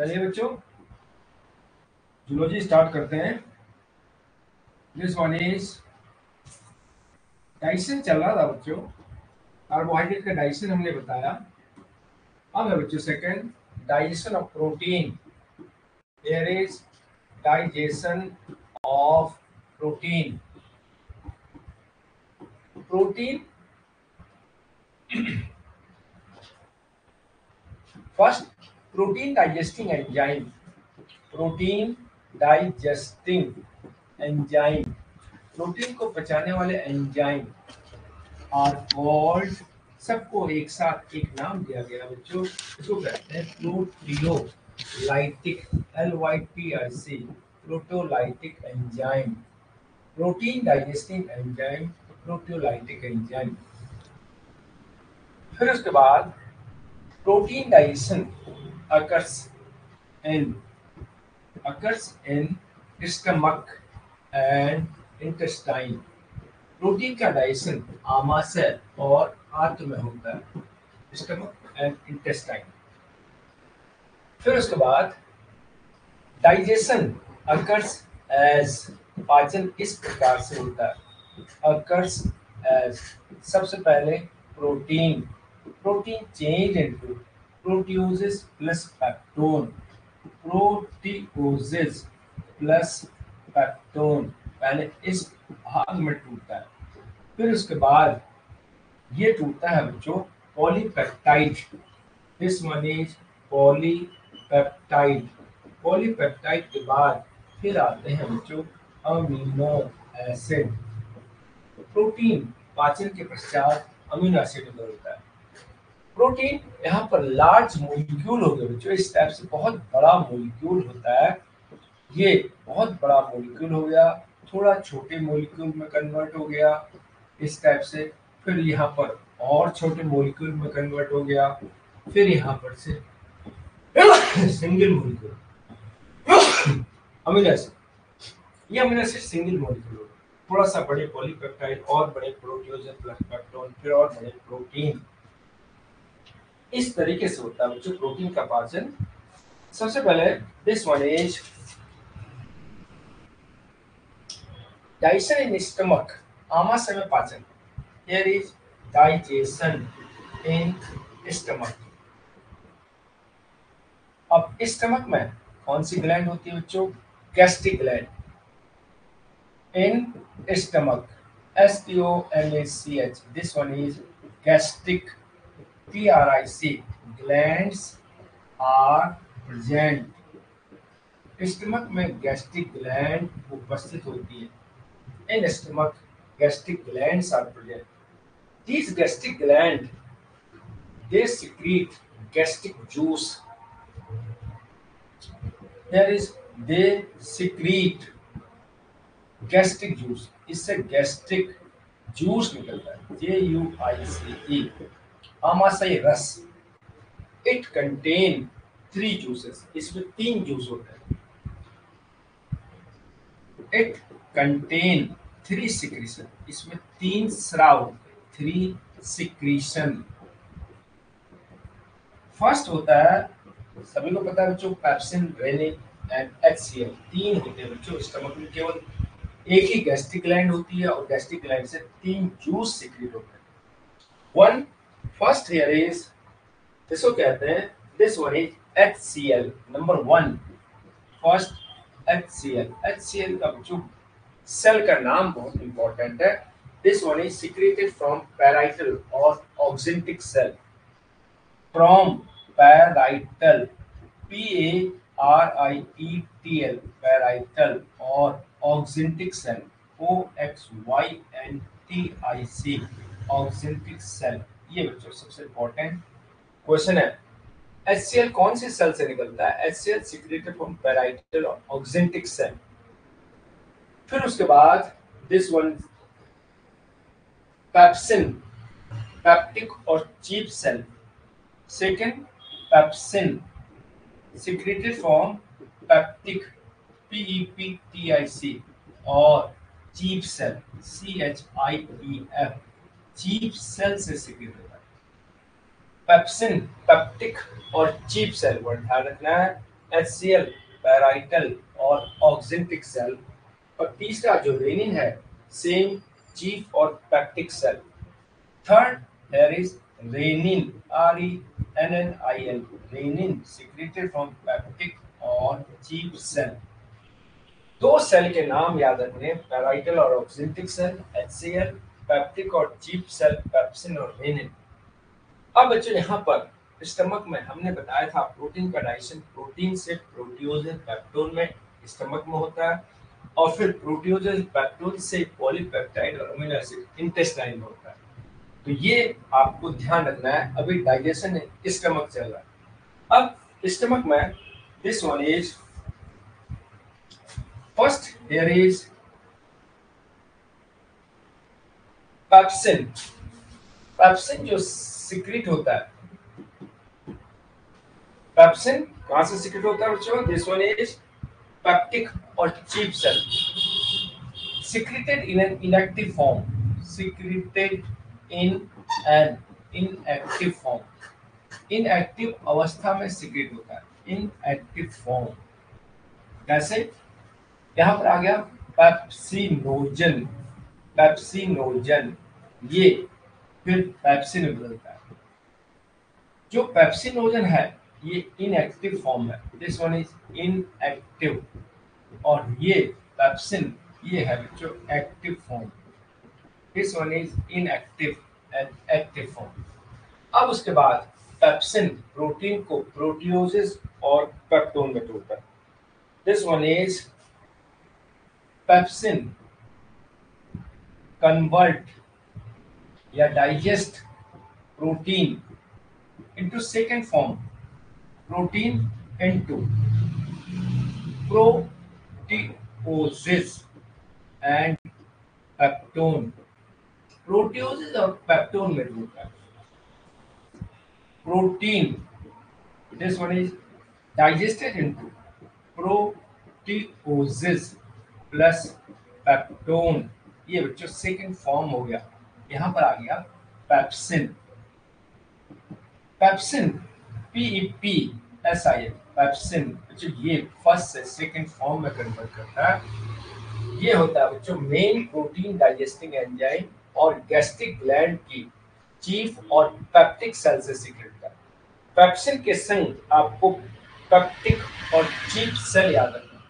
चलिए बच्चों zoology start करते हैं। दिस वन इज डाइजेशन चल रहा था बच्चों, कार्बोहाइड्रेट का डाइजेशन हमने बताया। अब है बच्चों second digestion of protein. There is digestion of protein. Protein first protein digesting enzyme. Protein digesting enzyme, protein को पचाने वाले एंजाइम आर कॉल्ड, सबको एक साथ एक नाम दिया गया बच्चों, इसको कहते हैं proteolytic, LYTIC, proteolytic enzyme. Protein digesting enzyme, proteolytic enzyme. फिर उसके बाद protein digestion occurs in stomach and intestine। Protein का डाइजेशन आमाशय और आंत में होता है, स्टमक एंड इंटेस्टाइन। फिर उसके बाद डाइजेशन अकर्स एज, पाचन इस प्रकार से होता है, अकर्स एज, सबसे पहले protein change into proteoses plus peptone, proteoses plus peptone, पहले इस भाग में टूटता है। फिर उसके बाद ये टूटता है बच्चों polypeptide. This one is polypeptide. Polypeptide के बाद फिर आते हैं बच्चों अमीनो एसिड। प्रोटीन पाचन के पश्चात अमीनो एसिड में बदलता है। प्रोटीन यहाँ पर लार्ज मॉलिक्यूल हो गए बच्चों, इस टाइप से बहुत बड़ा मॉलिक्यूल होता है। ये बहुत बड़ा मॉलिक्यूल हो गया, थोड़ा छोटे मॉलिक्यूल में कन्वर्ट हो गया इस टाइप से, फिर यहाँ पर और छोटे मॉलिक्यूल में कन्वर्ट हो गया, फिर यहाँ पर से सिंगल मॉलिक्यूल अमीनो एसिड। ये अमीनो एसिड सिंगल मॉलिक्यूल हो गया, थोड़ा सा बड़े पॉलीपेप्टाइड और बड़े प्रोटियोज प्लस पेप्टोन, फिर और बड़े प्रोटीन। इस तरीके से होता है बच्चों प्रोटीन का पाचन। सबसे पहले this one is digestion in stomach, आमाशय में पाचन। Here is digestion in stomach। अब स्टमक में कौन सी ग्लैंड होती है बच्चों? Gastric gland. In stomach STOMACH, this one is gastric, TRIC, glands are present। Stomach में गैस्ट्रिक ग्लैंड उपस्थित होती है। In stomach gastric glands are present. These gastric gland, they secrete gastric juice। There is they secrete gastric juice, इससे gastric juice निकलता है, JUICE, आमाशय रस। It contain 3 juices, इसमें 3 juice होते हैं। It contain 3 secretion, इसमें 3 स्राव होते हैं, 3 secretion। फर्स्ट होता है, सभी को पता है बच्चों, पेप्सिन, रेनिन एंड HCl, 3 होते हैं बच्चों। स्टमक में केवल एक ही गैस्ट्रिक ग्लैंड होती है और गैस्ट्रिक ग्लैंड से 3 जूस सीक्रेट होते हैं। वन फर्स्ट हियर इज, इसको कहते हैं, this one is HCl, number 1 first HCl का बच्चों सेल का नाम बहुत इंपॉर्टेंट है। This one is secreted from parietal और oxyntic cell, from parietal, PARIETL, parietal, और oxyntic cell, OXYNTIC, oxyntic cell. ये बच्चों सबसे इंपॉर्टेंट क्वेश्चन है। HCl कौन सी सेल से निकलता है? HCl सीक्रेटेड फ्रॉम पैराइटल और ऑक्सिंटिक सेल। फिर उसके बाद दिस वन पेप्सिन, पेप्टिक और chief cell. Second pepsin secreted from peptic, PEPTIC, और chief cell, CHIEF, chief cell से सीक्रेट होता है। पेप्सिन, पेप्टिक और चीप सेल, वर्ड ध्यान रखना है। HCl पैराइटल और ऑक्जेंटिक सेल, और तीसरा जो रेनिन है सेम चीफ और peptic cell. Third there is renin, RENNIN, renin secreted from peptic और चीफ सेल। दो सेल के नाम याद रखने, पैराइटल और ऑक्जेंटिक सेल HCl, पैप्टिक और चीफ सेल पेप्सिन और रेनिन। अब बच्चों यहाँ पर स्टमक में हमने बताया था प्रोटीन का डाइजेशन प्रोटीन से प्रोटियोजेज पेप्टोन में स्टमक में होता है, और फिर प्रोटियोजेज पेप्टोन से पॉलीपेप्टाइड और अमीनो एसिड इंटेस्टाइन में होता है। तो ये आपको ध्यान रखना है। अभी डाइजेशन स्टमक चल रहा है। अब स्टमक में this one is first, here is pepsin. Pepsin जो सिक्रीट होता है, पेप्सिन कहां से सिक्रीट होता है बच्चों? दिस वन इज पेप्टिक और chief cell, secreted in an inactive form, secreted in an inactive form, inactive अवस्था में सिक्रेट होता है, inactive form। कैसे? यहां पर आ गया पेप्सिनोजन, पेप्सिनोजन, ये फिर पेप्सिन में बदलता है। जो पेप्सिनोजन है ये इनएक्टिव फॉर्म है, दिस वन इज इनएक्टिव, और ये पेप्सिन ये है बच्चों active form, this one is inactive and active form. अब उसके बाद पेप्सिन प्रोटीन को प्रोटियोजेस और पेप्टोन में तोड़ता है, this one is pepsin convert या digest protein into second form, protein into proteoses and peptone, proteoses और पेप्टोन में होता है। Protein, this one is digested into proteoses plus peptone, ये बच्चों सेकेंड फॉर्म हो गया। यहां पर आ गया पेप्सिन, पेप्सिन PEPSIN, पेप्सिन बच्चों ये फर्स्ट से सेकंड फॉर्म में कन्वर्ट करता है। ये होता है बच्चों मेन प्रोटीन डाइजेस्टिंग एंजाइम और गैस्ट्रिक ग्लैंड की चीफ और पेप्टिक सेल से सीक्रेट करता है। पेप्सिन के संग आपको पेप्टिक और चीफ सेल याद रखना,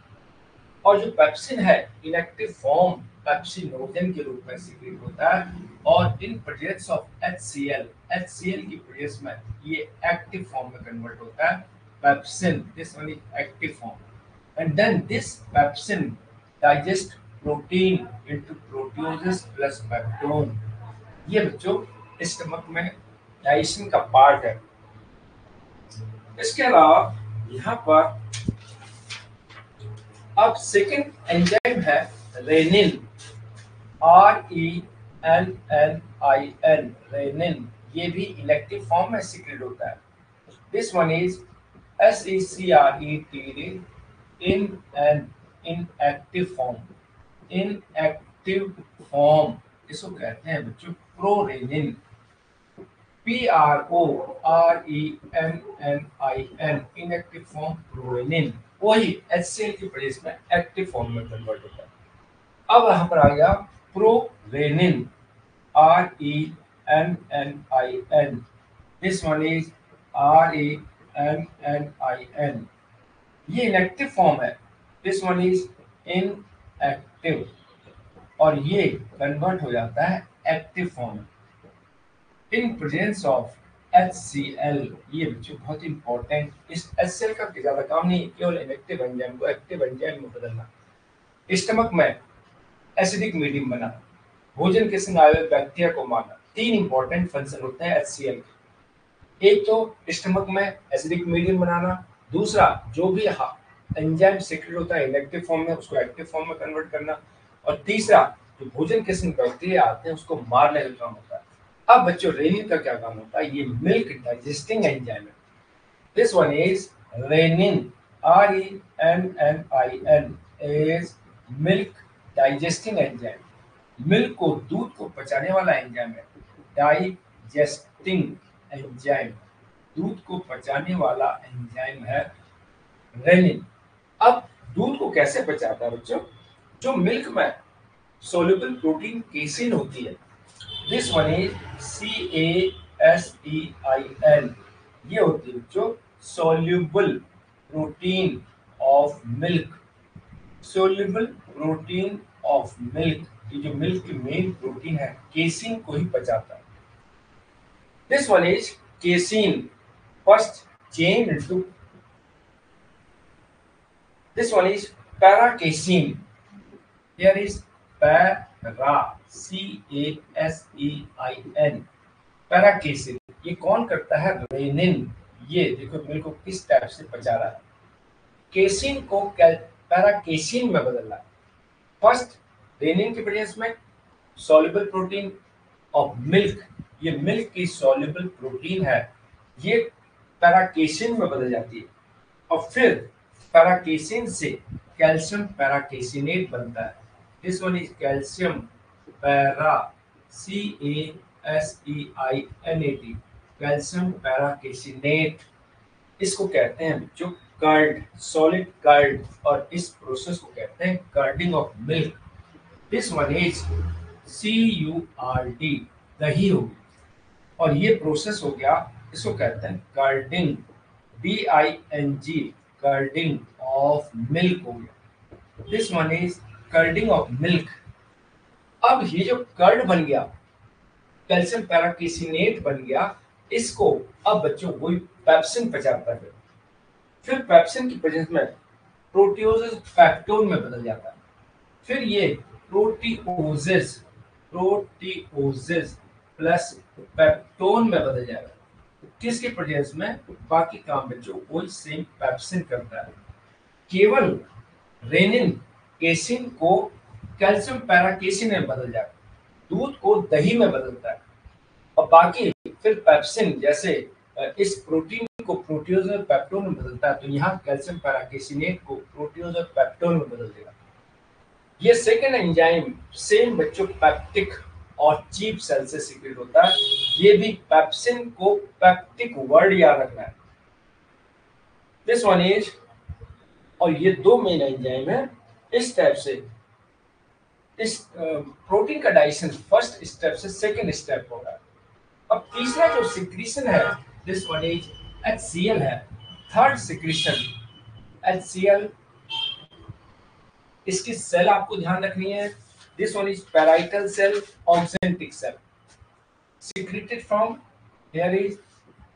और जो पेप्सिन है इनएक्टिव फॉर्म पेप्सिनोजन के रूप में सीक्रेट होता है, और in presence of HCl, HCl की प्रेजेंस में ये एक्टिव फॉर्म में कन्वर्ट होता है pepsin, this one is active form, and then this pepsin digest protein into proteoses plus peptone. ये बच्चों स्टमक में डाइजेशन का पार्ट है। इसके अलावा यहाँ पर अब सेकेंड एंजाइम है रेनिन, RENNIN, रेनिन, ये भी इलेक्टिव फॉर्म में सीक्रेट होता है, this one is SECRET in an inactive form, inactive form इसको कहते हैं बच्चों prorennin, PRORENNIN, inactive form prorennin, वही HCl की प्लेस में एक्टिव फॉर्म में कन्वर्ट होता है। अब यहाँ पर आ गया prorennin, RENNIN, this one is RENNIN, ये इनएक्टिव फॉर्म है, दिस वन इज इनएक्टिव, और ये कन्वर्ट हो जाता है active form in presence of HCl। ये बच्चों बहुत इंपॉर्टेंट, इस HCl का ज्यादा काम नहीं, केवल इनएक्टिव एंजाइम को एक्टिव एंजाइम में बदलना। स्टमक में एसिडिक मीडियम बना, भोजन के संग आए हुए बैक्टीरिया को मारना, तीन इंपॉर्टेंट फंक्शन होते हैं HCl के। एक तो स्टमक में एसिडिक मीडियम बनाना, दूसरा जो भी एंजाइम सीक्रेट होता है इनएक्टिव फॉर्म में उसको एक्टिव फॉर्म में कन्वर्ट करना, और तीसरा जो भोजन के संग बैक्टीरिया आते हैं उसको मारने का काम होता है। अब बच्चों रेनिन का क्या काम होता है? ये मिल्क डाइजेस्टिंग एंजाइम है, this one is rennin, RENNIN is milk digesting enzyme, milk को दूध को पचाने वाला एंजाइम है, डाइजेस्टिंग एंजाइम दूध को पचाने वाला एंजाइम है। रेनिन। अब दूध को कैसे पचाता है बच्चों? जो मिल्क में सोल्यूबल प्रोटीन केसिन होती है, दिस वन इज CASEIN, ये होती है बच्चों soluble protein of milk. Soluble protein of milk, ये जो मिल्क की मेन प्रोटीन है केसिन को ही पचाता है। This one is casein first chain into, this one is paracasein. Here is para, CASEIN, पैराकेसिन। ये कौन करता है? रेनिन। ये देखो मिल्क को किस टाइप से पचा रहा है, केसिन को पैराकेसिन में बदल रहा है। फर्स्ट रेनिन की प्रेजेंस में सॉल्युबल प्रोटीन ऑफ मिल्क, ये मिल्क की सॉल्युबल प्रोटीन है, ये पैराकेसिन में बदल जाती है और फिर पैराकेसिन से कैल्शियम पैराकेसिनेट बनता है। This one is calcium para, CASEINAT, calcium paracaseinate. इसको कहते हैं जो कर्ड, सॉलिड कर्ड, और इस प्रोसेस को कहते हैं curding of milk. This one is CURD, दही हो गई, और ये प्रोसेस हो गया, इसको कहते हैं curding, DING, curding of milk हो गया। This one is curding of milk. अब ये जो कर्ड बन गया, कैल्शियम पैराकेसिनेट बन गया, इसको अब बच्चों वही पेप्सिन पचाता है। फिर पेप्सिन की प्रेजेंस में प्रोटियोजेस पेप्टोन में बदल जाता है। फिर ये प्रोटीओजेस प्लस पेप्टोन में बदल जाएगा। किसके प्रेजेंस में? बाकी काम बच्चों वही सेम पेप्सिन करता है, केवल रेनिन केसिन को कैल्शियम पैराकेसिन में बदल जाएगा, दूध को दही में बदलता है, और बाकी फिर पेप्सिन जैसे इस प्रोटीन को प्रोटियोज और पेप्टोन में बदलता है, तो यहाँ कैल्शियम पैराकेसिनेट को प्रोटियोज और पेप्टोन में बदल देगा। ये सेकेंड एंजाइम सेम बच्चों पेप्टिक और चीप सेल से सीक्रेट होता है। ये भी पेप्सिन को पेप्टिक वर्ड याद रखना है। दिस वन इज, और ये दो मेन एंजाइम है। इस टाइप से इस प्रोटीन का डाइजेशन फर्स्ट स्टेप से सेकेंड स्टेप होगा। अब तीसरा जो सिक्रीशन है, दिस वन इज HCl है, थर्ड सिक्रीशन HCl। इसकी सेल आपको ध्यान रखनी है। This one is parietal cell, oxyntic cell, secreted from, here is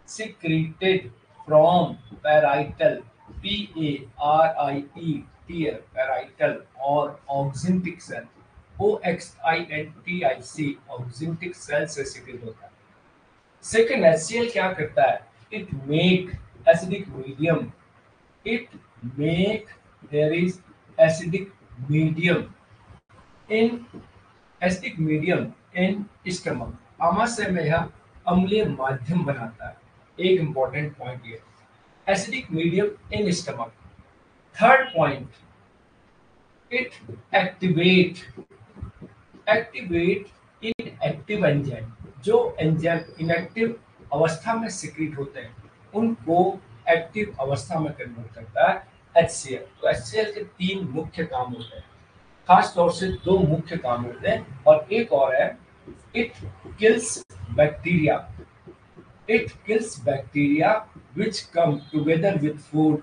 secreted from parietal, PARIETL, parietal, और oxyntic cell, OXINTIC, oxyntic cell से secret होता है। सेकेंड HCl क्या करता है? It make acidic medium, it make, there is acidic medium in, acidic medium in stomach, आमाशय में यह अम्लीय माध्यम बनाता है। एक इंपॉर्टेंट पॉइंट ये, acidic medium in stomach. Third point, it activate inactive enzyme, जो एंजाइम इनएक्टिव अवस्था में सिक्रीट होते हैं उनको एक्टिव अवस्था में कन्वर्ट करता है HCl। तो HCl के तीन मुख्य काम होते हैं, खास तौर से दो मुख्य काम होते हैं, और एक और है it kills bacteria, it kills bacteria which come together with food.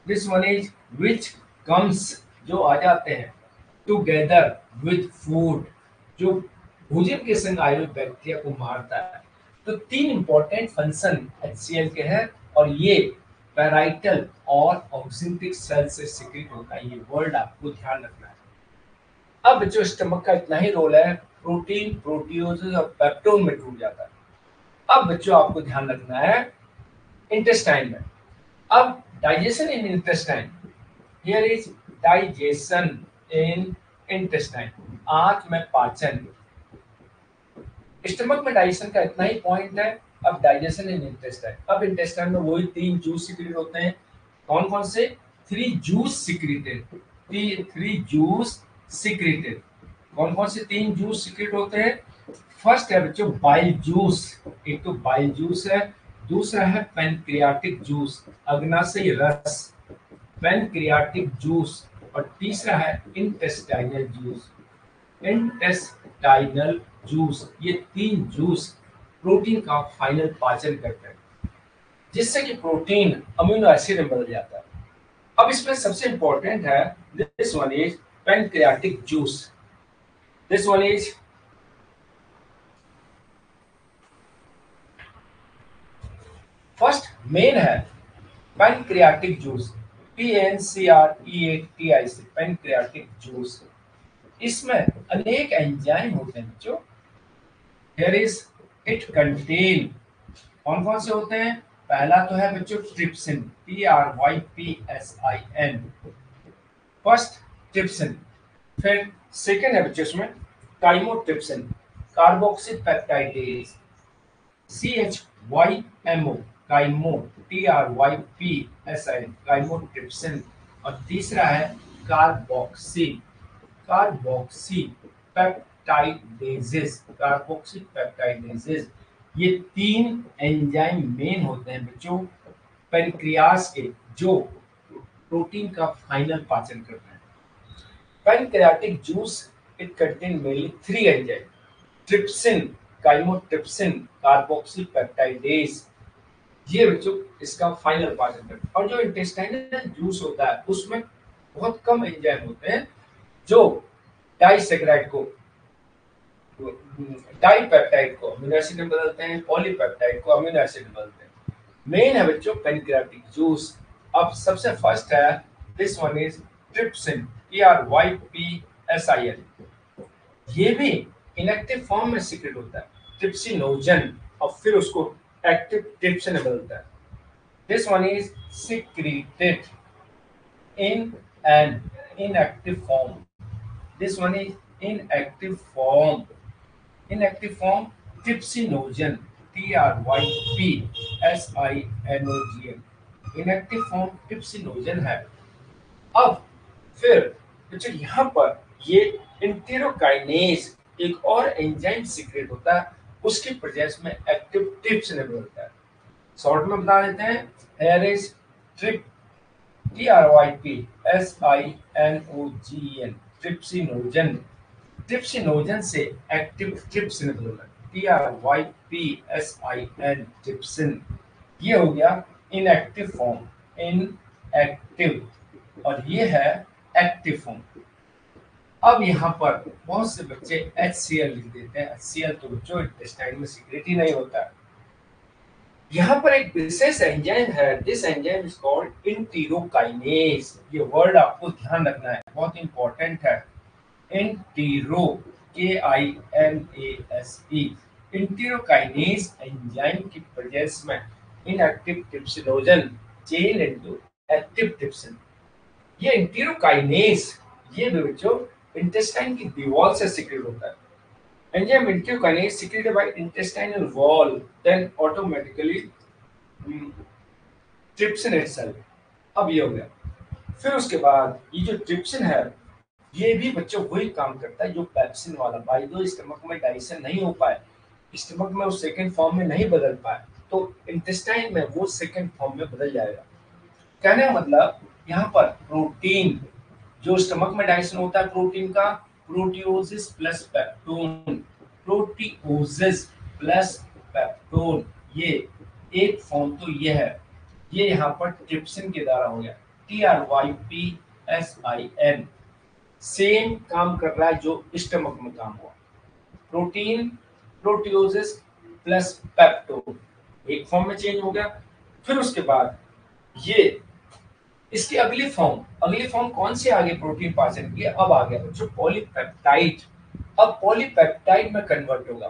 This one is which comes, जो आ जाते हैं, टुगेदर विथ फूड, जो भोजन के संग आए हुए बैक्टीरिया को मारता है। तो तीन इंपॉर्टेंट फंक्शन HCl के हैं, और ये पैराइटल और ऑक्जेंटिक सेल से सिक्रेट होता है। ये वर्ड आपको ध्यान रखना है। अब जो स्टमक का इतना ही रोल है, प्रोटीन, प्रोटियोजेस और पेप्टोन में टूट जाता है। अब बच्चों आपको ध्यान रखना है इंटेस्टाइन में। अब digestion in intestine, here is digestion in intestine, आंत में पाचन। स्टमक में डाइजेशन का इतना ही पॉइंट है। अब डाइजेशन इन इंटेस्टाइन, अब इंटेस्टाइन में वही तीन जूस सिक्रेट होते हैं। कौन कौन से? 3 जूस सिक्रेटेड, 3 जूस सिक्रेटेड। कौन कौन से 3 जूस सिक्रेट होते हैं? फर्स्ट है बच्चों बाइल जूस, एक तो बाइल जूस है, दूसरा है पैनक्रियाटिक जूस, अग्नाशय रस, पैनक्रियाटिक जूस और तीसरा है इंटेस्टाइनल जूस। इंटेस्टाइनल जूस, ये तीन जूस प्रोटीन का फाइनल पाचन करते हैं जिससे कि प्रोटीन अमीनो एसिड में बदल जाता है। अब इसमें सबसे इंपॉर्टेंट है this one is pancreatic juice. This one is first main है pancreatic juice, PNCREATIC, pancreatic juice. इसमें अनेक एंजाइम होते हैं जो हियर इज इट कंटेन, कौन कौन से होते हैं? पहला तो है बच्चों ट्रिप्सिन, TRYPSIN, फर्स्ट ट्रिप्सिन। फिर सेकेंड है बच्चों इसमें chymotrypsin, carboxyl peptidase, CHYMO, काइमो, TRYPSIN, chymotrypsin. और तीसरा है carboxy, carboxy peptidases, carboxy peptidases. ये तीन एंजाइम मेन होते हैं बच्चों पैनक्रियास के, जो प्रोटीन का फाइनल पाचन करते हैं। Pancreatic juice it contain mainly three enzyme, trypsin, chymotrypsin, carboxyl peptidase. ये बच्चों इसका फाइनल पाचन करते हैं। और जो इंटेस्टाइनल जूस होता है उसमें बहुत कम एंजाइम होते हैं जो डाइसेकेराइड को, डाइपेप्टाइड को अमीनो एसिड में बदलते हैं, पॉलीपेप्टाइड को अमीनो एसिड में बदलते हैं। मेन है बच्चों पैनक्रियाटिक जूस। अब सबसे फर्स्ट है this one is trypsin, TRYPSIN। ये भी इनएक्टिव फॉर्म में सीक्रेट होता है, ट्रिप्सिनोजन, और फिर उसको एक्टिव ट्रिप्सिन में बदलता है। This one is secreted in an inactive form. This one is inactive form. Inactive form trypsinogen, TRYPSINOGN, inactive form trypsinogen है। अब फिर बच्चों यहाँ पर ये इंटेरोकाइनेज एक और एंजाइम सीक्रेट होता है, उसकी प्रेजेंस में एक्टिव ट्रिप्सिन बदलता है। शॉर्ट में बता देते हैं, here is trip, TRYPSINOGEN, trypsinogen. Trypsinogen से एक्टिव ट्रिप्सिन बदलता है, TRYPSIN, ट्रिप्सिन। ये हो गया इनएक्टिव फॉर्म, इनएक्टिव, और ये है एक्टिव फॉर्म। अब यहाँ पर बहुत से बच्चे HCl लिख देते हैं। HCl तो बच्चों इंटेस्टाइन में सीक्रेट ही नहीं होता है। यहाँ पर एक विशेष एंजाइम है, this enzyme is called enterokinase. ये वर्ड आपको ध्यान रखना है, बहुत इंपॉर्टेंट है। इंटेरो, KINASE, इंटेरोकाइनेज एंजाइम की प्रेजेंस में inactive trypsinogen change into active trypsin. ये इंटेरोकाइनेज ये भी बच्चों इंटेस्टाइन की दीवार से सीक्रेट होता है। Enzyme enterokinase secreted by intestinal wall, then automatically trypsin itself। अब ये हो गया। फिर उसके बाद ये जो ट्रिप्सिन है ये भी बच्चों वही काम करता है जो पेप्सिन वाला, बाई दो स्टमक में डाइजेशन नहीं हो पाए, स्टमक में वो सेकेंड फॉर्म में नहीं बदल पाए, तो इंटेस्टाइन में वो सेकेंड फॉर्म में बदल जाएगा। कहने का मतलब यहाँ पर प्रोटीन जो स्टमक में डाइजेशन होता है प्रोटीन का, प्रोटियोसिस plus peptone, proteoses plus peptone, ये एक फॉर्म तो ये है, ये यहाँ पर ट्रिप्सिन के द्वारा हो गया, TRYPSIN। सेम काम कर रहा है जो स्टमक में काम हुआ, प्रोटीन प्रोटियोसिस प्लस पेप्टोन एक फॉर्म में चेंज हो गया। फिर उसके बाद ये इसकी अगली फॉर्म कौन सी आगे प्रोटीन पाचन की, अब आ गया बच्चों पॉलीपेप्टाइड। अब पॉलीपेप्टाइड में कन्वर्ट होगा।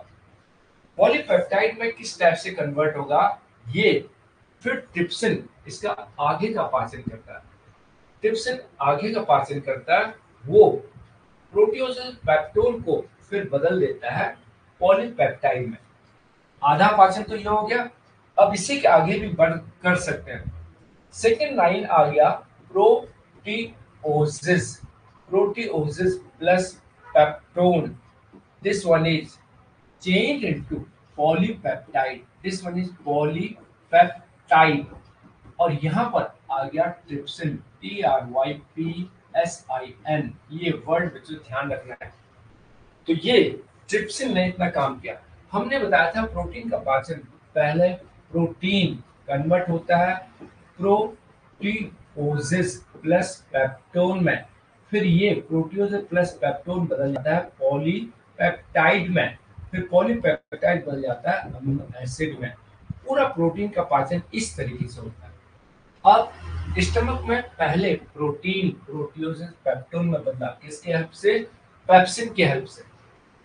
पॉलीपेप्टाइड में किस टाइप से कन्वर्ट होगा, ये फिर ट्रिप्सिन इसका आगे का पाचन करता है। ट्रिप्सिन आगे का पाचन करता है, वो प्रोटियोसिस पेप्टोन को फिर बदल देता है पॉलीपेप्टाइड में। आधा पाचन तो ये हो गया। अब इसी के आगे भी बढ़ कर सकते हैं। सेकेंड लाइन आ गया proteoses, proteoses plus peptone, this one is change into polypeptide, this one is polypeptide. और यहाँ पर आ गया ट्रिप्सिन, TRYPSIN। ये वर्ड बच्चों ध्यान रखना है। तो ये ट्रिप्सिन ने इतना काम किया। हमने बताया था प्रोटीन का पाचन पहले प्रोटीन कन्वर्ट होता है प्रोटीओसिस प्लस पेप्टोन में, फिर ये प्रोटीओसिस प्लस पेप्टोन बदल जाता है पॉलीपेप्टाइड में, फिर पॉलीपेप्टाइड बदल जाता है अमीनो एसिड में। पूरा प्रोटीन का पाचन इस तरीके से होता है। अब स्टमक में पहले प्रोटीन प्रोटीओसिस पेप्टोन में बदला, किसके हेल्प से? पेप्सिन के हेल्प से।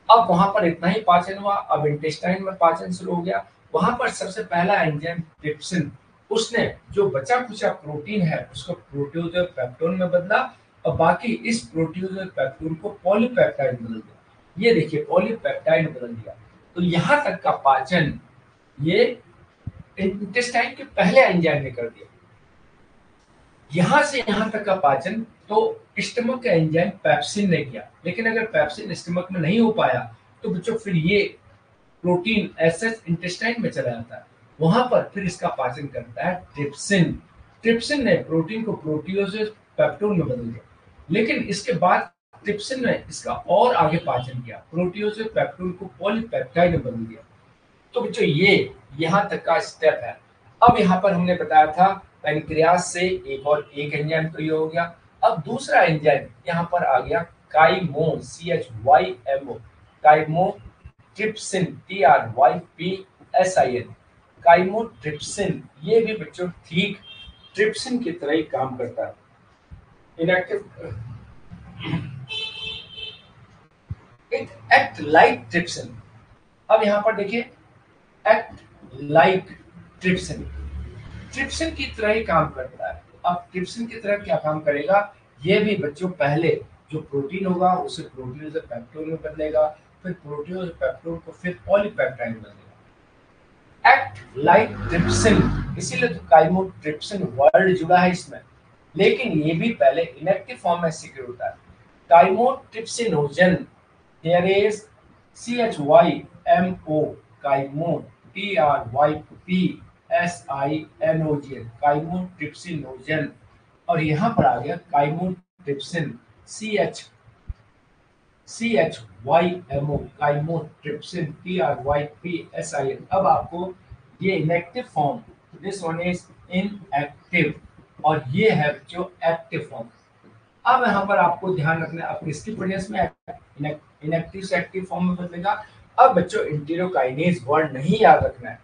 अब वहां पर इतना ही पाचन हुआ, अब इंटेस्टाइन में पाचन शुरू हो गया। वहां पर सबसे पहला एंजाइम ट्रिप्सिन, उसने जो बचा कुचा प्रोटीन है उसको प्रोटीओज और पेप्टोन में बदला, और बाकी इस प्रोटीओज और पेप्टोन को पॉलीपेप्टाइड बदल दिया। ये देखिए पॉलीपेप्टाइड बदल दिया। तो यहाँ तक का पाचन ये इंटेस्टाइन के पहले एंजाइम ने कर दिया। यहां से यहां तक का पाचन तो स्टमक का एंजाइम पेप्सिन ने किया। लेकिन अगर पेप्सिन स्टमक में नहीं हो पाया तो बच्चों फिर ये प्रोटीन एसएस इंटेस्टाइन में चला जाता है। वहां पर फिर इसका पाचन करता है ट्रिप्सिन। ट्रिप्सिन ने प्रोटीन को प्रोटीओसिस पेप्टोन में बदल दिया। लेकिन इसके बाद ट्रिप्सिन ने इसका और आगे पाचन किया, प्रोटीओसिस पेप्टोन को पॉलीपेप्टाइड में बदल दिया। तो बच्चों ये यहाँ तक का स्टेप है। अब यहाँ पर हमने बताया था पैनक्रियास से एक एंजाइम तो ये हो गया। अब दूसरा एंजाइम यहाँ पर आ गया काइमो, CHYMO, काइमोट्रिप्सिन, TRYPSIN। काइमोट्रिप्सिन ये भी बच्चों ठीक ट्रिप्सिन की तरह ही काम करता है। Inactive it act like trypsin. अब यहाँ पर देखिए एक्ट लाइक ट्रिप्सिन, ट्रिप्सिन की तरह ही काम करता है। अब ट्रिप्सिन की तरह क्या काम करेगा? ये भी बच्चों पहले जो प्रोटीन होगा उसे प्रोटीन से पेप्टोन में बदलेगा, फिर प्रोटीन से पेप्टोन को फिर पॉलीपेप्टाइड में बदलेगा। एक्ट लाइक ट्रिप्सिन, इसीलिए तो काइमोट्रिप्सिन वर्ड जुड़ा है इसमें। लेकिन ये भी पहले इनएक्टिव फॉर्म में सीक्रेट होता है। Chymotrypsinogen, here is CHYMO, काइमो, TRYPSINOGN, chymotrypsinogen. और यहाँ पर आ गया काइमोट्रिप्सिन, CHYMO, काइमोट्रिप्सिन, TRYPSIN। अब आपको ये inactive form, this one is inactive, और ये है जो एक्टिव फॉर्म। अब यहाँ पर आपको ध्यान रखना है, अब किसकी प्रेजेंस में इनएक्टिव से एक्टिव फॉर्म में बदलेगा। अब बच्चों इंटेरोकाइनेज वर्ड नहीं याद रखना है।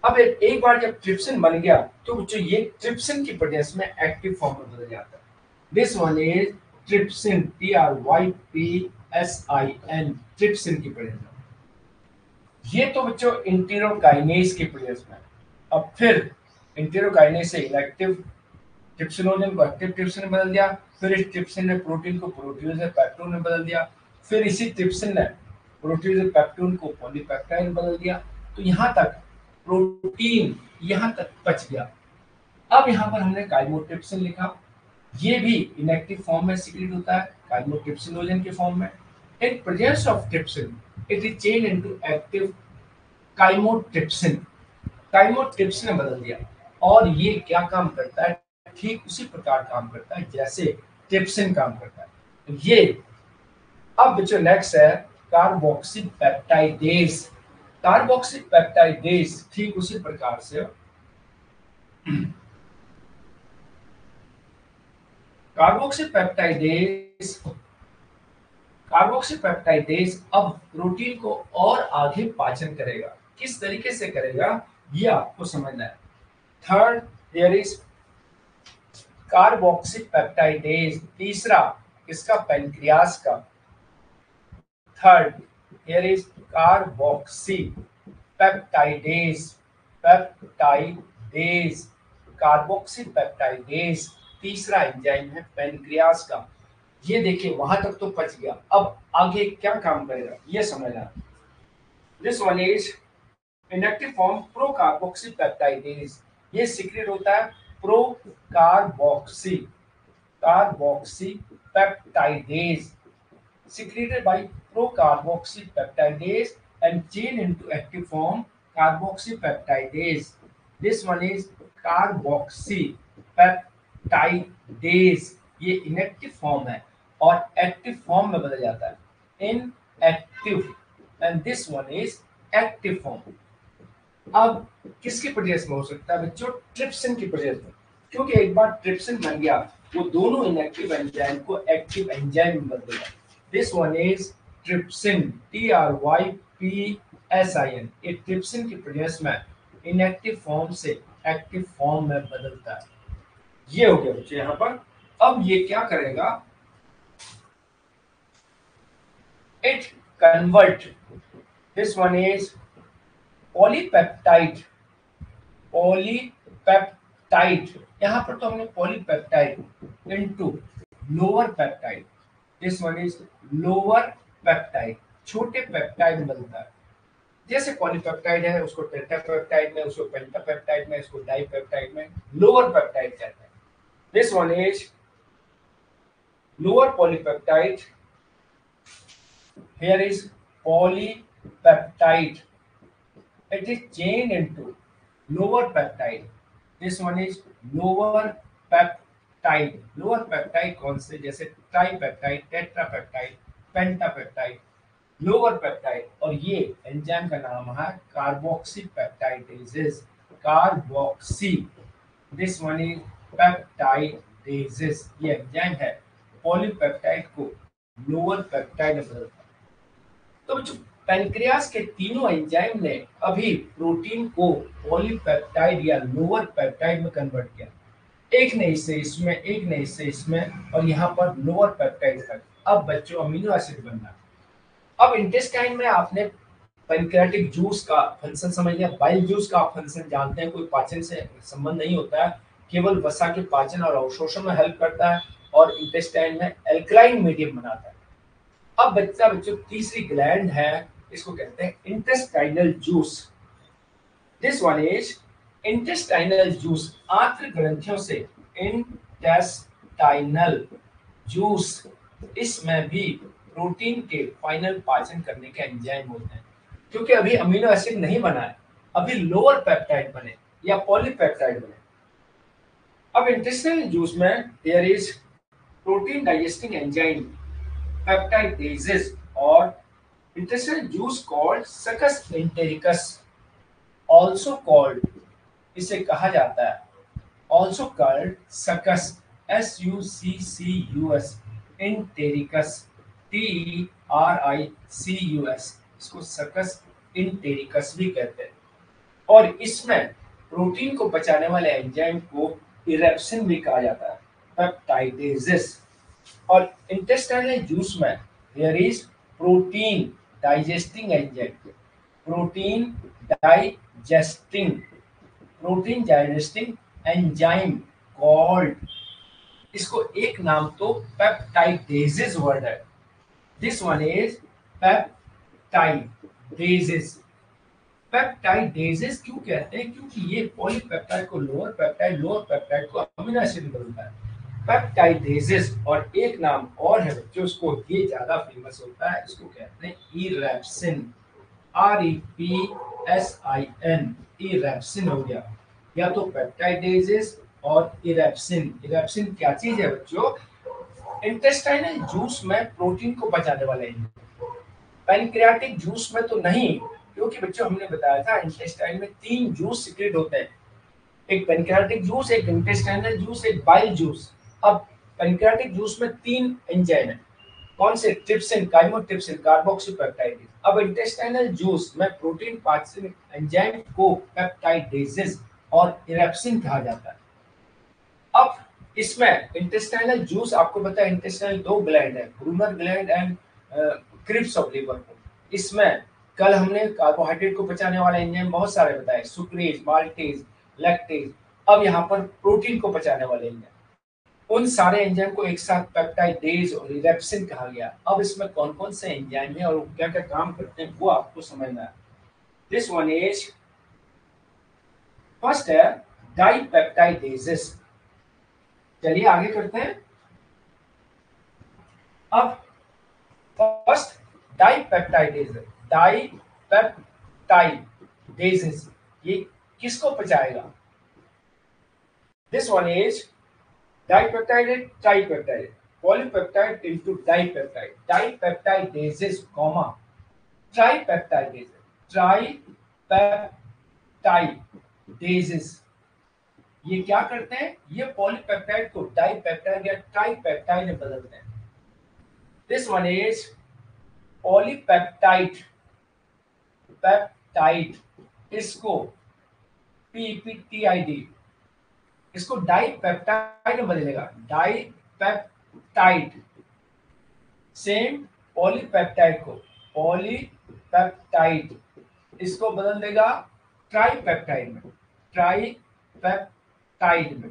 अब एक बार जब ट्रिप्सिन बन गया तो बच्चों ये ट्रिप्सिन की प्रेजेंस में एक्टिव फॉर्म में बदल जाता है। This one is trypsin, TRYPSIN, trypsin की प्रेजेंस में। ये तो बच्चों इंटेरोकाइनेज की प्रेजेंस में। अब फिर इंटेरोकाइनेज से इनएक्टिव ट्रिप्सिनोजन को एक्टिव ट्रिप्सिन में बदल दिया, फिर इस ट्रिप्सिन ने प्रोटीन को प्रोटीओज से पेप्टोन में बदल दिया, फिर इसी ट्रिप्सिन ने प्रोटीन से पेप्टोन को पॉलीपेप्टाइड में बदल दिया। तो यहाँ तक प्रोटीन यहाँ तक पच गया। अब यहाँ पर हमने काइमोट्रिप्सिन लिखा, ये भी इनएक्टिव फॉर्म में सीक्रेट होता है काइमोट्रिप्सिनोजन के फॉर्म में। इन presence of trypsin it is change into active chymotrypsin, chymotrypsin ने बदल दिया। और ये क्या काम करता है? ठीक उसी प्रकार काम करता है जैसे ट्रिप्सिन काम करता है। ये अब जो नेक्स्ट है कार्बोक्सीपेप्टाइडेज, कार्बोक्सीपेप्टाइडेज ठीक उसी प्रकार से कार्बोक्सीपेप्टाइडेज कार्बोक्सीपेप्टाइडेज अब प्रोटीन को और आगे पाचन करेगा। किस तरीके से करेगा ये आपको समझना है। थर्ड, देयर इज कार्बोक्सीपेप्टाइडेज, तीसरा इसका पैनक्रियास का। Third, here is carboxypeptidase, peptidase, carboxypeptidase तीसरा एंजाइम है पैनक्रियास का। ये देखिए वहां तक तो पच गया, अब आगे क्या काम करेगा ये समझना। This one is inactive form procarboxypeptidase, ये सीक्रेट होता है carboxypeptidase, secreted by procarboxypeptidase and chain into active form carboxypeptidase. This one is carboxy peptidase, ये इनएक्टिव फॉर्म है और एक्टिव फॉर्म में बदल जाता है, inactive, and this one is active form. अब किसकी प्रेजेंस में हो सकता है बच्चों? ट्रिप्सिन की प्रेजेंस में, क्योंकि एक बार ट्रिप्सिन बन गया वो दोनों इनएक्टिव एंजाइम को एक्टिव एंजाइम में बदलेगा। This one is trypsin, TRYPSIN। ये ट्रिप्सिन की प्रेजेंस में इनएक्टिव फॉर्म से एक्टिव फॉर्म में बदलता है। ये हो गया बच्चे यहाँ पर। अब ये क्या करेगा? It convert, this one is polypeptide, polypeptide, यहां पर तो हमने polypeptide into lower peptide, this one is lower peptide, छोटे पेप्टाइड में बदलता है। जैसे पॉलीपेप्टाइड है उसको टेट्रापेप्टाइड में, उसको पेंटापेप्टाइड में, इसको डाइपेप्टाइड में लोअर पेप्टाइड कहते हैं। This one is lower polypeptide, here is polypeptide, it is chained into lower peptide, this one is lower peptide। lower peptide कौन से? जैसे tripeptide, tetrapeptide, pentapeptide, lower peptide. और ये एंजाइम का नाम है carboxy peptidases, carboxy, this one is peptidases. ये enzyme है पॉलीपेप्टाइड को लोअर पेप्टाइड में बदलता है। तो बच्चों पैनक्रियास के तीनों एंजाइम ने अभी प्रोटीन को पॉलीपेप्टाइड या लोअर पेप्टाइड में कन्वर्ट किया, एक ने इससे इसमें, एक ने इससे इसमें, और यहाँ पर लोअर पेप्टाइड तक। अब बच्चों अमीनो एसिड बनना। अब इंटेस्टाइन में आपने पैनक्रियाटिक जूस का फंक्शन समझ लिया, बाइल जूस का आप फंक्शन जानते हैं, कोई पाचन से संबंध नहीं होता है, केवल वसा के पाचन और अवशोषण में हेल्प करता है, और इंटेस्टाइन में एल्कलाइन मीडियम बनाता है। अब बच्चों तीसरी ग्लैंड है, इसको कहते हैं intestinal juice. This one is intestinal juice, आंत्र ग्रंथियों से इंटेस्टाइनल जूस। इसमें भी प्रोटीन के फाइनल पाचन करने के एंजाइम होते हैं, क्योंकि अभी अमीनो एसिड नहीं बना है, अभी लोअर पेप्टाइड बने या पॉलीपेप्टाइड बने। अब इंटेस्टाइनल जूस में there is protein digesting enzyme peptidases or intestinal juice called succus entericus, also called, इसे कहा जाता है also called succus, SUCCUS, entericus, TERICUS, इसको succus entericus भी कहते हैं। और इसमें प्रोटीन को पचाने वाले एंजाइम को इरेप्सिन भी कहा जाता है, पेप्टाइडेजेस। और इंटेस्टाइनल जूस में there is protein digesting enzyme, protein digesting, protein digesting enzyme called, इसको एक नाम तो पेप्टाइडेजेस वर्ड है, this one is peptidases. Peptidases क्यों कहते हैं? क्योंकि ये पॉलीपेप्टाइड को लोअर पेप्टाइड, लोअर पेप्टाइड को अमीनो एसिड में बदलता है, पेप्टाइडेजेस। और एक नाम और है बच्चों, उसको ये ज्यादा फेमस होता है, इसको कहते हैं इरेप्सिन, REPSIN, इरेप्सिन हो गया। या तो पेप्टाइडेजेस और इरेप्सिन। इरेप्सिन क्या चीज है बच्चों? इंटेस्टाइनल जूस में प्रोटीन को पचाने वाला एंजाइम, पैनक्रियाटिक जूस में तो नहीं, क्योंकि बच्चों हमने बताया था इंटेस्टाइन में 3 जूस सिक्रेट होते हैं, एक पैनक्रियाटिक जूस, एक इंटेस्टाइनल जूस, एक बाइल जूस। अब पैनक्रियाटिक जूस में 3 एंजाइम है, कौन से? Trypsin, chymotrypsin, carboxypeptide. अब इंटेस्टाइनल जूस में प्रोटीन पाचन एंजाइम को पेप्टाइडेजेस और इरेप्सिन कहा जाता है। अब इसमें इंटेस्टाइनल जूस आपको पता है इंटेस्टाइनल 2 ग्लैंड है, Brunner gland and crypts of liver. इसमें कल हमने कार्बोहाइड्रेट को पचाने वाले एंजाइम बहुत सारे बताए, सुक्रेज, माल्टेज, लैक्टेज। अब यहाँ पर प्रोटीन को पचाने वाले एंजाइम, उन सारे एंजाइम को एक साथ पेप्टाइडेज और इरेप्सिन कहा गया। अब इसमें कौन कौन से एंजाइम है और क्या क्या काम करते हैं वो आपको समझना है। दिस वन इज, फर्स्ट है डाइपेप्टाइडेजेस। चलिए आगे करते हैं। अब फर्स्ट डाइपेप्टाइडेजेस, डाइपेप्टाइडेजेस ये किसको पचाएगा? This one is dipeptide and tripeptide. Polypeptide into dipeptide. Dipeptidases, comma, tripeptidases. Tripeptidases. ये क्या करते हैं? ये पॉलीपेप्टाइड को डाइपेप्टाइड या ट्राइपेप्टाइड में बदलते हैं. This one is polypeptide peptide. इसको पीपीटीआईडी, इसको डाइपेप्टाइड में बदलेगा. डाइपेप्टाइड. सेम पॉलीपेप्टाइड को पॉलीपेप्टाइड, इसको बदल देगा ट्राइपेप्टाइड में. ट्राइपेप्टाइड में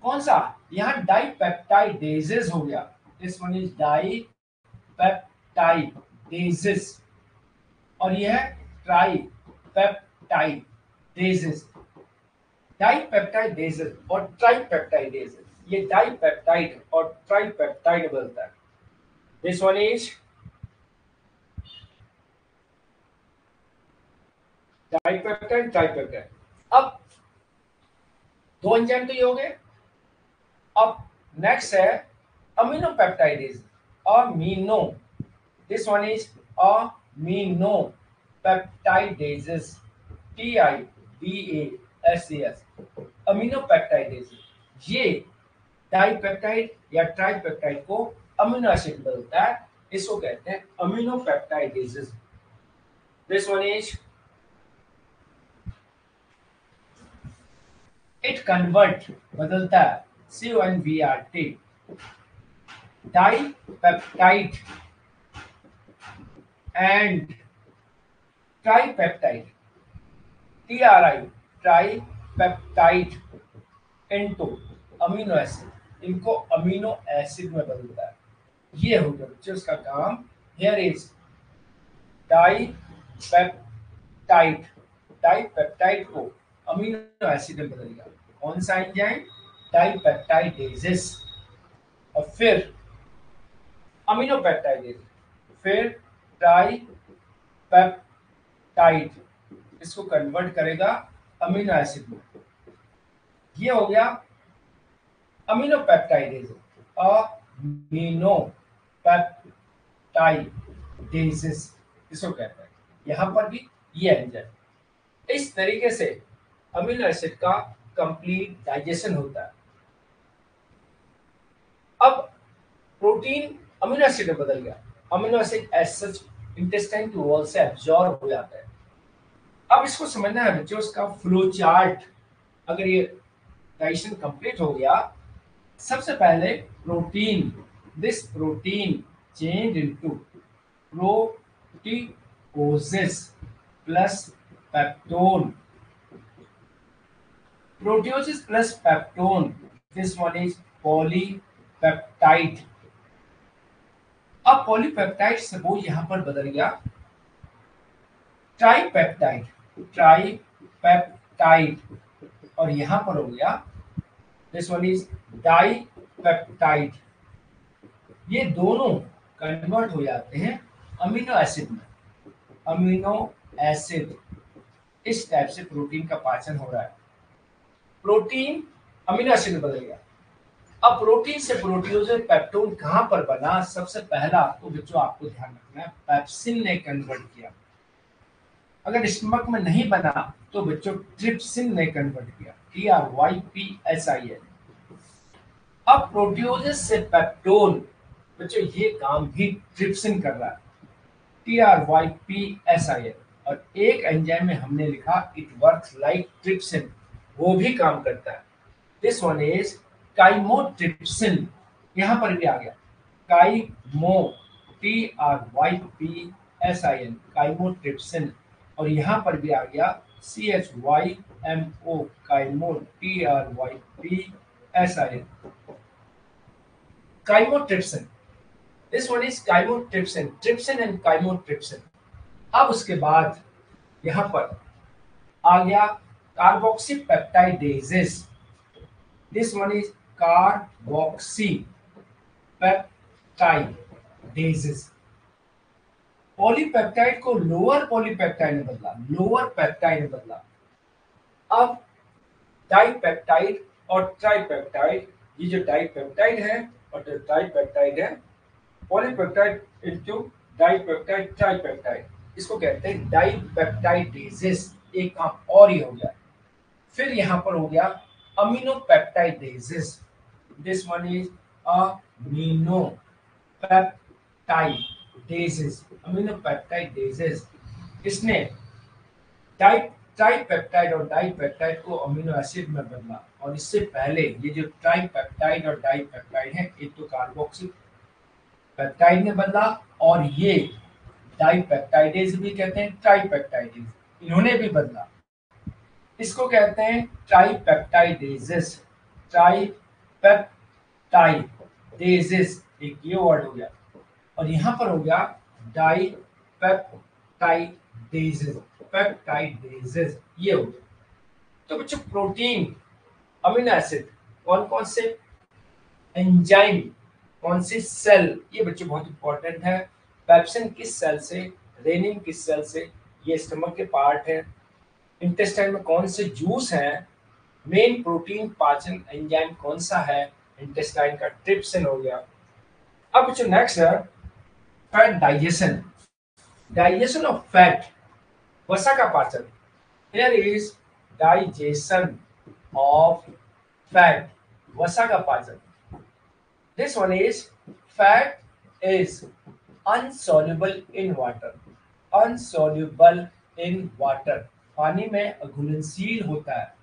कौन सा? यहां डाइपेप्टाइडेजेस हो गया. दिस वन इज डाइपेप्टाइडेजेस और यह है ट्राइपेप्टाइडेजेस. डाइपेप्टाइडेजेस और ट्राइपेप्टाइडेजेस, ये डाइपेप्टाइड और ट्राइपेप्टाइड बनता है. This one is dipeptide tripeptide. अब दो एंजाइम तो ये हो गए. अब नेक्स्ट है amino peptidase. Amino, this one is amino peptidases. TIDASES, amino peptidases. ये डाइपेप्टाइड या ट्राइपेप्टाइड को अमीनो एसिड बदलता है. इसको कहते हैं amino peptidases. This one is it convert, बदलता है. CONVERT, dipeptide and tripeptide. TRI, tripeptide into amino acid. इनको अमीनो एसिड में बदलता है. ये हो गया बच्चों उसका काम. Here is dipeptide. डाइपेप्टाइड को अमीनो एसिड में बदल गया. कौन सा एंजाइम? डाइपेप्टाइडेजेस. और फिर अमीनो पेप्टाइडेज, फिर ट्राइपेप्टाइड, इसको कन्वर्ट करेगा अमीनो एसिड में. ये हो गया अमीनो पेप्टाइडेज. अमीनो पेप्टाइडेजेस इसको कहते हैं. यहां पर भी ये एंजाइम. इस तरीके से अमीनो एसिड का कंप्लीट डाइजेशन होता है. अब प्रोटीन अमीनो एसिड में बदल गया. Amino acid as such intestine की वॉल से एब्जॉर्ब हो जाता है. अब इसको समझना है बच्चों, इसका फ्लो चार्ट. अगर ये डाइजेशन कंप्लीट हो गया, सबसे पहले protein, this protein change into proteoses plus peptone. Proteoses plus peptone, this one is polypeptide. अब पॉलीपेप्टाइड से वो यहां पर बदल गया ट्राइपेप्टाइड. ट्राइपेप्टाइड और यहां पर हो गया दिस वन इज डाइपेप्टाइड. ये दोनों कन्वर्ट हो जाते हैं अमीनो एसिड में. Amino acid. इस टाइप से प्रोटीन का पाचन हो रहा है. प्रोटीन अमीनो एसिड में बदल गया. अब प्रोटीन से प्रोटीओज पेप्टोन कहां पर बना? सबसे पहला तो बच्चों आपको ध्यान रखना है, पेप्सिन ने कन्वर्ट किया. अगर स्टमक में नहीं बना तो बच्चों ट्रिप्सिन ने कन्वर्ट किया. TRYPSIN. अब प्रोटीओजेस से पेप्टोन, बच्चों ये काम भी ट्रिप्सिन कर रहा है. TRYPSIN. और एक एंजाइम में हमने लिखा इट वर्क्स लाइक ट्रिप्सिन, वो भी काम करता है. This one is chymotrypsin. यहां पर भी आ गया काइमो, TRYPSIN, काइमोट्रिप्सिन. और यहां पर भी आ गया CHYMO, काइमो, TRYPSIN, chymotrypsin. This one is chymotrypsin. Trypsin and chymotrypsin. अब उसके बाद यहां पर आ गया carboxy peptidases. This one is carboxy peptidases. Polypeptide को लोअर पॉलीपेप्टाइड में बदला, लोअर पेप्टाइड में बदला. अब डाइपेप्टाइड और ट्राइपेप्टाइड, ये जो डाइपेप्टाइड है और जो ट्राइपेप्टाइड है, पॉलीपेप्टाइड इनटू डाइपेप्टाइड ट्राइपेप्टाइड, इसको कहते हैं डाइपेप्टाइडेजेस। एक काम और ही हो गया। फिर यहां पर हो गया aminopeptidases. This one is aminopeptidases, aminopeptidases. इसने ट्राइपेप्टाइड और डाइपेप्टाइड को अमीनो एसिड में बदला, और इससे पहले ये जो ट्राइपेप्टाइड और डाइपेप्टाइड है, एक तो कार्बोक्सिल पेप्टाइड ने बदला, और ये डाइपेप्टाइडेज भी कहते हैं, ट्राइपेप्टाइडेज, इन्होंने भी बदला। इसको कहते हैं ट्राइपेप्टाइडेजेस, ट्राइपेप्टाइडेजेस, एक ये वर्ड हो गया। और यहां पर हो गया डाइपेप्टाइडेजेस, पेप्टाइडेजेस, ये हो गया। तो बच्चों प्रोटीन, अमीनो एसिड, कौन कौन से एंजाइम, कौन सी सेल, ये बच्चों बहुत इंपॉर्टेंट है। पेप्सिन किस सेल से, रेनिन किस सेल से, ये स्टमक के पार्ट है। इंटेस्टाइन में कौन से जूस हैं, मेन प्रोटीन पाचन एंजाइम कौन सा है, इंटेस्टाइन का ट्रिप्सिन हो गया। अब बच्चों नेक्स्ट है fat digestion, digestion of fat, वसा का पाचन। Here is digestion of fat, वसा का पाचन। This one is fat is unsoluble in water, unsoluble in water, पानी में अघुलनशील होता है।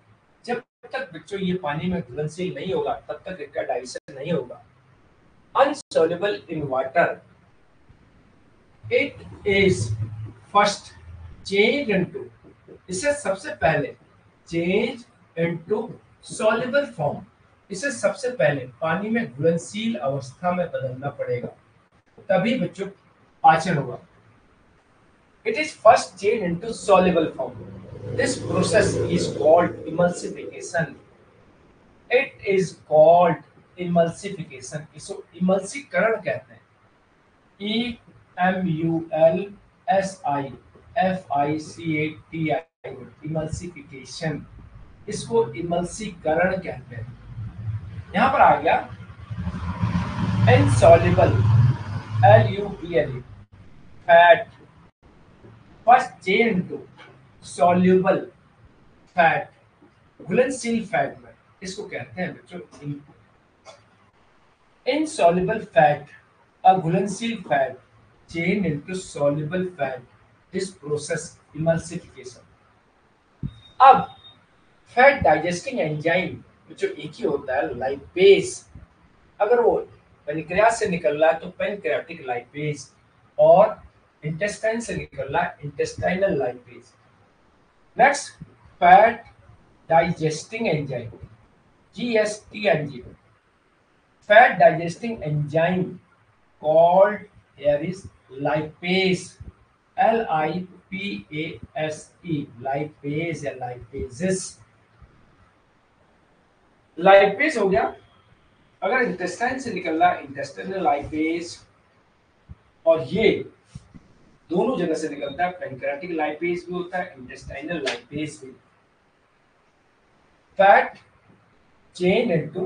जब तक बच्चों ये पानी में घुलनशील नहीं होगा तब तक इसका डाइजेशन नहीं होगा। Unsoluble in water, it is first changed into, इसे सबसे पहले change into soluble form, इसे सबसे पहले पानी में घुलनशील अवस्था में बदलना पड़ेगा, तभी बच्चों पाचन होगा। It is first changed into soluble form. This process is called emulsification. It is called emulsification. इसको इमल्सीकरण कहते हैं। EMULSIFICATI, इमल्सिफिकेशन, इसको इमल्सीकरण कहते हैं। यहां पर आ गया insoluble, LUBLE, fat, first change to soluble fat, घुलनशील फैट में, इसको कहते हैं बच्चों insoluble फैट, अघुलनशील fat change into soluble fat, this process emulsification. अब फैट डाइजेस्टिंग एंजाइम जो एक ही होता है, लाइपेज, अगर वो पेनक्रियास से निकल रहा है तो पेनक्रियाटिक लाइपेज, और इंटेस्टाइन से निकल रहा है intestinal lipase. Next fat digesting enzyme, GST, fat digesting enzyme called here is lipase, LIPASE, lipase या लाइपेजेस। लाइपेज हो गया, अगर इंटेस्टाइन से निकल रहा है इंटेस्टाइनल लाइपेज, और ये दोनों जगह से निकलता है, पेनक्रियाटिक लाइपेज भी होता है, इंटेस्टाइनल लाइपेज भी। Fat change into,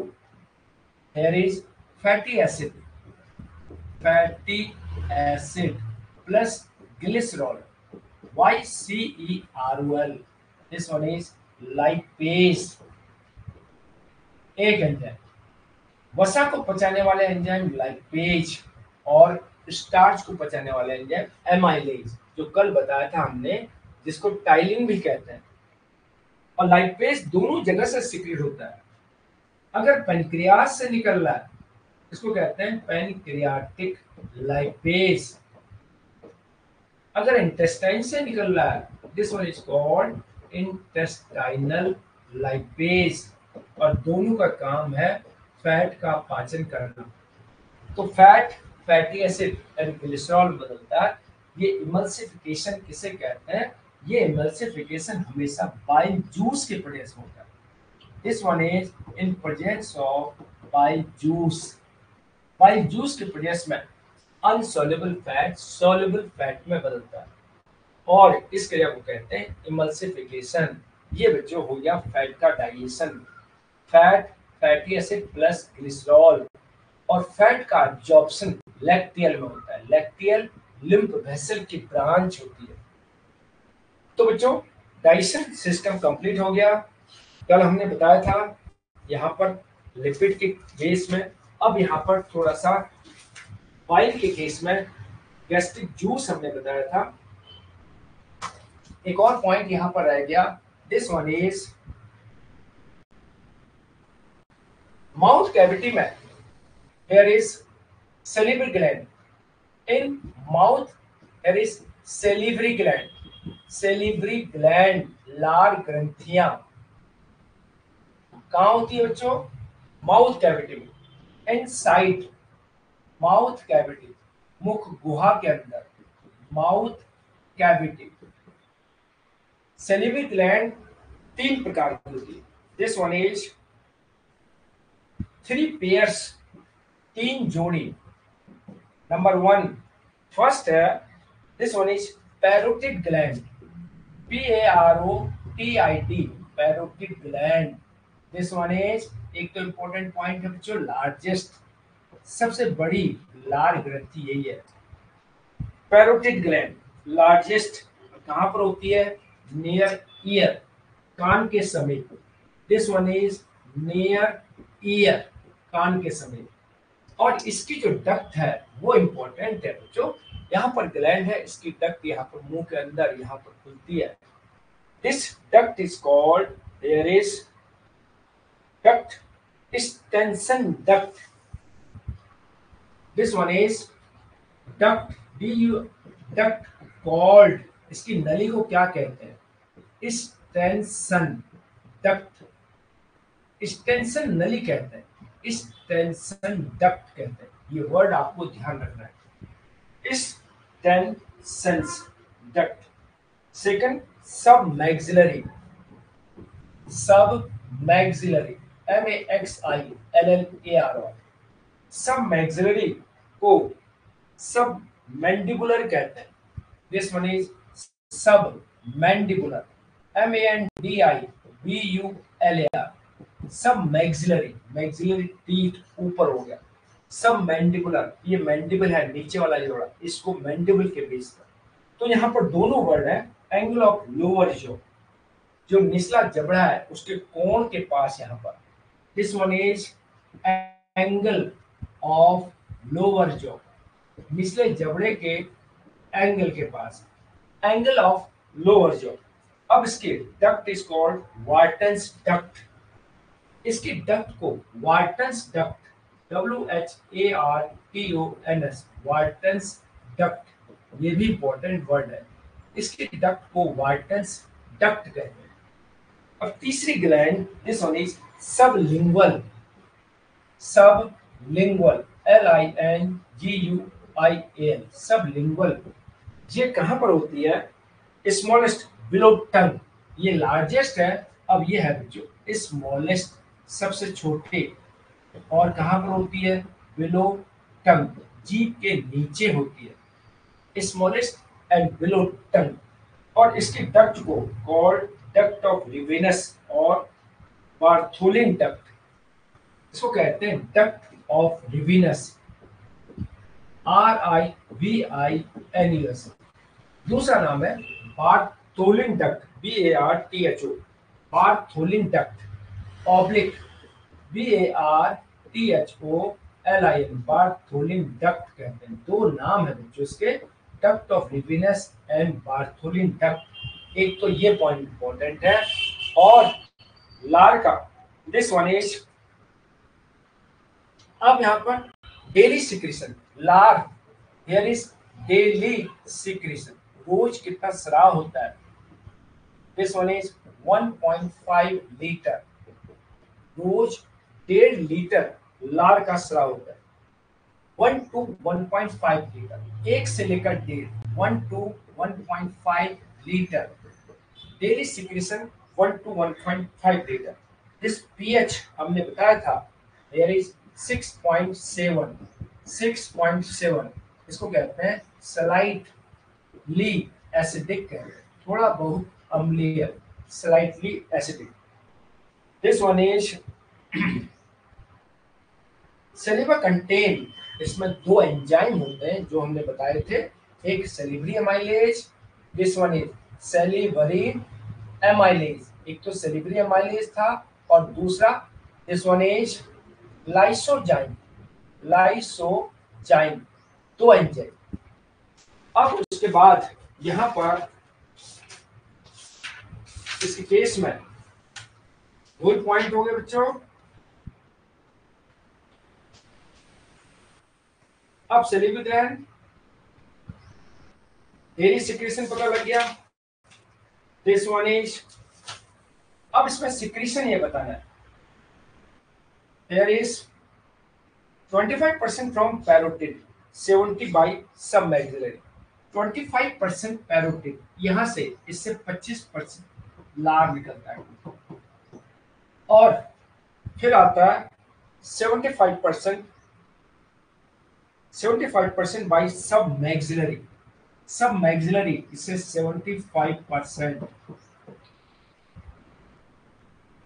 here is fatty acid, fatty acid plus glycerol, YCEROL, this one is lipase, एक एंजाइम। वसा को पचाने वाले एंजाइम लाइपेज, और स्टार्च को पचाने वाले एंजाइम एमाइलेज, जो कल बताया था हमने, जिसको टाइलिन भी कहते हैं। और लाइपेज दोनों जगह से सिक्रीट होता है। अगर पेनक्रियास से निकल रहा है इसको कहते हैं पेनक्रियाटिक लाइपेज, अगर इंटेस्टाइन से निकल रहा है this one is called intestinal lipase, और दोनों का काम है फैट का पाचन करना। तो fat, fatty acid and glycerol बदलता है। ये इमल्सिफिकेशन किसे कहते हैं, ये इमल्सिफिकेशन हमेशा बाइल जूस के प्रेजेंस में होता है। This one is in presence of bile juice, bile juice के प्रेजेंस में अनसॉल्युबल फैट सॉल्युबल फैट में बदलता है, और इस क्रिया को कहते हैं इमल्सिफिकेशन। ये बच्चों हो गया फैट का digestion. Fat, fatty acid plus glycerol, और फैट का एब्जॉर्प्शन लैक्टियल में होता है। लैक्टियल लिम्फ वेसल की ब्रांच होती है। तो बच्चों डाइजेशन सिस्टम कंप्लीट हो गया। कल हमने बताया था यहाँ पर लिपिड के केस में, अब यहाँ पर थोड़ा सा बाइल के केस में गैस्ट्रिक जूस हमने बताया था। एक और पॉइंट यहाँ पर रह गया, this one is mouth cavity में there is salivary gland. In mouth there is salivary gland. Salivary gland, लार ग्रंथियां कहाँ होती है बच्चों? माउथ कैविटी में। इनसाइड माउथ कैविटी, मुख गुहा के अंदर, माउथ कैविटी। सैलिवरी ग्लैंड तीन प्रकार की होती है। This one is three pairs, तीन जोड़ी। नंबर वन, फर्स्ट है this one is parotid gland, PAROTID, parotid gland. This one is, एक तो इंपॉर्टेंट पॉइंट है बच्चों, लार्जेस्ट, सबसे बड़ी लार ग्रंथि यही है पैरोटिड ग्लैंड। लार्जेस्ट कहां पर होती है? नियर ईयर, कान के समीप। This one is near ear, कान के समीप। और इसकी जो डक्ट है वो इंपॉर्टेंट है बच्चों। यहाँ पर ग्लैंड है, इसकी डक्ट यहाँ पर मुंह के अंदर यहाँ पर खुलती है। This duct is called, there is duct extension duct. This one is duct, duct called, इसकी नली को क्या कहते हैं? extension duct, extension नली कहते हैं, extension duct कहते हैं। ये वर्ड आपको ध्यान रखना है, extension duct। सेकंड, सब मैक्सिलरी, सब मैक्सिलरी, MAXILLARY, सब मैक्सिलरी को सब मैंडिबुलर कहते हैं। दिस वन इज सब मैंडिबुलर, MANDIBULAR, सब मैक्सिलरी। मैक्सिलरी टीथ ऊपर हो गया, सब मैंडिबुलर, ये मैंडिबल है नीचे वाला जोड़ा, इसको मैंडिबल के बेस पर। तो यहाँ पर दोनों वर्ड है, एंगल ऑफ लोअर जॉ, जो निचला जबड़ा है उसके कोण के पास यहाँ पर। This one is angle of lower jaw, निचले जबड़े के एंगल के पास, एंगल ऑफ लोअर जॉ। अब इसके duct is called Wharton's duct. इसकी डक्ट को Wharton's duct, WHARTONS, Wharton's duct, ये भी इंपॉर्टेंट वर्ड है। इसकी डक्ट को वार्टन्स डक्ट कहते हैं। और तीसरी gland, this one is sublingual, sublingual, LINGUIAL, sublingual. ये कहां पर होती है? स्मॉलेस्ट बिलो टंग, ये लार्जेस्ट है। अब ये है बच्चों स्मॉलेस्ट, सबसे छोटे। और कहां पर होती है? बिलो टंग, जीभ के नीचे होती है, स्मॉलेस्ट एंड बिलो टंग। और इसकी डक्ट को कॉल्ड डक्ट ऑफ रिवेनस और बार्थोलिन डक्ट, इसको कहते हैं डक्ट ऑफ रिवेनस, RIVINUS। दूसरा नाम है Bartholin duct, BARTHO, Bartholin duct, oblique BARTHOLIN, Bartholin duct कहते हैं। दो नाम है बच्चों इसके, duct of Rivinus and Bartholin duct. एक तो ये पॉइंट इंपॉर्टेंट है। और लार का, दिस वन इज, अब यहां पर डेली सिक्रीशन, लार हियर इज डेली सिक्रीशन, रोज कितना स्राव होता है? दिस वन इज 1.5 लीटर, रोज 1.5 लीटर लार का स्राव होता है। 1 to 1.5 लीटर, एक से लेकर 1.5, 1 to 1.5 litre daily secretion, 1 to 1.5 litre. This pH हमने बताया था, देयर इज 6.7, 6.7, इसको कहते हैं स्लाइटली एसिडिक, थोड़ा बहुत अम्लीय। slightly acidic. This one is saliva contain, इसमें दो एंजाइम होते हैं जो हमने बताए थे, एक salivary amylase, this one is salivary amylase, एक तो सेलिब्री एमाइलेज था और दूसरा this one is lysozyme, lysozyme, दो एंजाइम। अब उसके बाद यहां पर इस केस में वही पॉइंट हो गए बच्चों। अब सेलिब्री ग्लैंड, डेयरी सिक्रीशन पता लग गया, दिस वन इज, अब इसमें सिक्रीशन ये बताना है, there is 25% from parotid, 70 by submaxillary, 25% parotid, यहां से इससे 25% लार निकलता है, और फिर आता है 75% बाई सब मैक्सिलरी, सब मैक्सिलरी इससे 75%,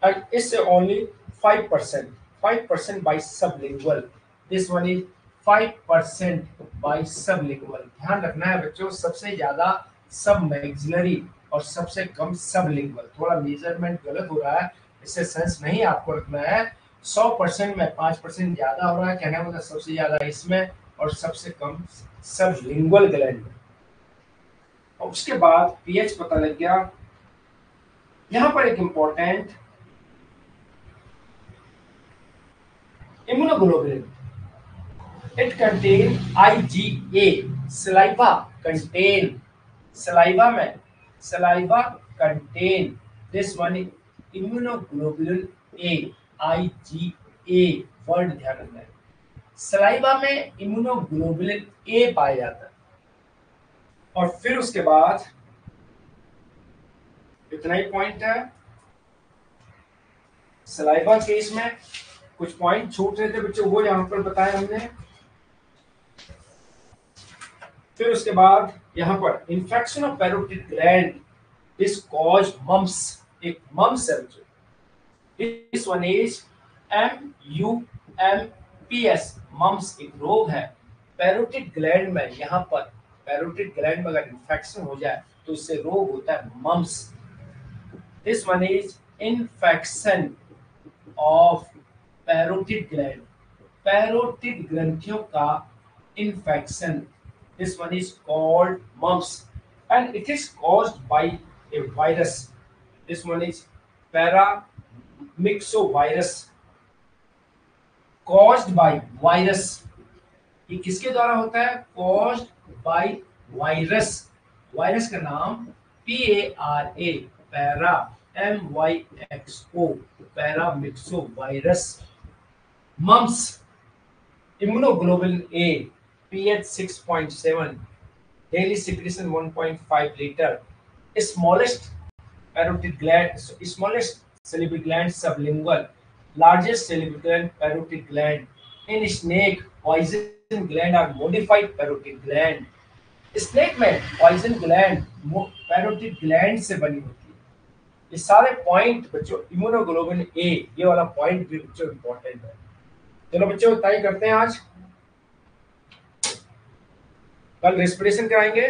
and it's only 5% by sublingual, this one is 5% by sublingual। ध्यान रखना है बच्चों, सबसे ज्यादा सब मैक्सिलरी और सबसे कम सबलिंगुअल, थोड़ा मेजरमेंट गलत हो रहा है, इससे सेंस नहीं आपको रखना है। 100% में 5% ज्यादा हो रहा है, कहने मतलब सबसे ज्यादा इसमें और सबसे कम सबलिंगुअल ग्लैंड में। और उसके बाद पीएच पता लग गया। यहां पर एक important immunoglobulin, it contain IgA, saliva contain, saliva में saliva contain, this one immunoglobulin A, IgA word ध्यान रखना है, सलाइवा में इम्यूनोग्लोबुलिन ए पाया जाता है। और फिर उसके बाद इतना ही पॉइंट है, सलाइवा केस में कुछ पॉइंट छूट रहे थे बच्चों, वो यहां पर बताया हमने। फिर उसके बाद यहां पर infection of parotid gland is cause mums, एक मम्स है बच्चों, this one is MUMPS, mums एक रोग है पैरोटिड ग्लैंड में। यहां पर पैरोटिड ग्लैंड में अगर इंफेक्शन हो जाए तो इससे रोग होता है mumps, this one is infection of parotid gland, parotid ग्रंथियों का infection, this one is called mumps and it is caused by a virus, this one is paramyxovirus, caused by virus, ये किसके द्वारा होता है, caused by virus, वायरस का नाम PARA, para MYXO, paramyxovirus. Mumps, immunoglobulin A, pH 6.7, daily secretion 1.5 liter, smallest parotid gland, smallest salivary gland sublingual, largest salivary gland parotid gland, in snake poison gland are modified parotid gland, snake में poison gland parotid gland से बनी होती है। ये सारे point बच्चों, immunoglobulin A ये वाला पॉइंट भी बच्चों इंपॉर्टेंट है। चलो बच्चों तय करते हैं, आज कल रेस्पिरेशन कराएंगे।